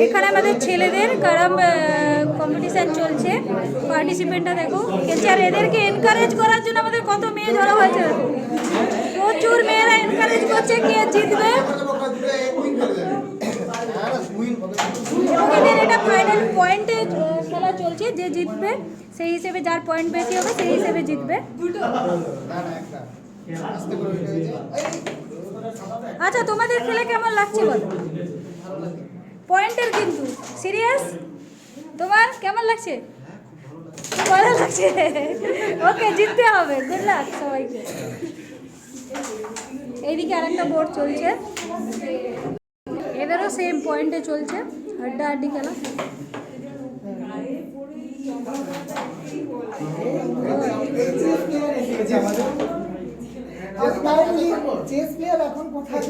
এখানে আমাদের ছেলেদের ক্যারাম কম্পিটিশন চলছে। পার্টিসিপেন্টটা দেখো আর এদেরকে এনকারেজ করার জন্য আমাদের কত মেয়ে ধরা হয়েছে, প্রচুর মেয়েরা এনকারেজ করছে কে জিতবে। এবং এদের এটা ফাইনাল পয়েন্টে খেলা চলছে, যে জিতবে সেই হিসেবে, যার পয়েন্ট বেশি হবে সেই হিসেবে জিতবে। আচ্ছা তোমাদের খেলে কেমন লাগছে বলো? পয়েন্টের কিন্তু সিরিয়াস, তোমার কেমন লাগছে? ভালো লাগছে, ওকে জিততে হবে, গুড লাক সবাইকে। এইদিকে আরেকটা বোর্ড চলছে, এদেরও সেম পয়েন্টে চলছে, হাড্ডাহাড্ডি খেলা। চেস প্লেয়ার এখন কোথায়?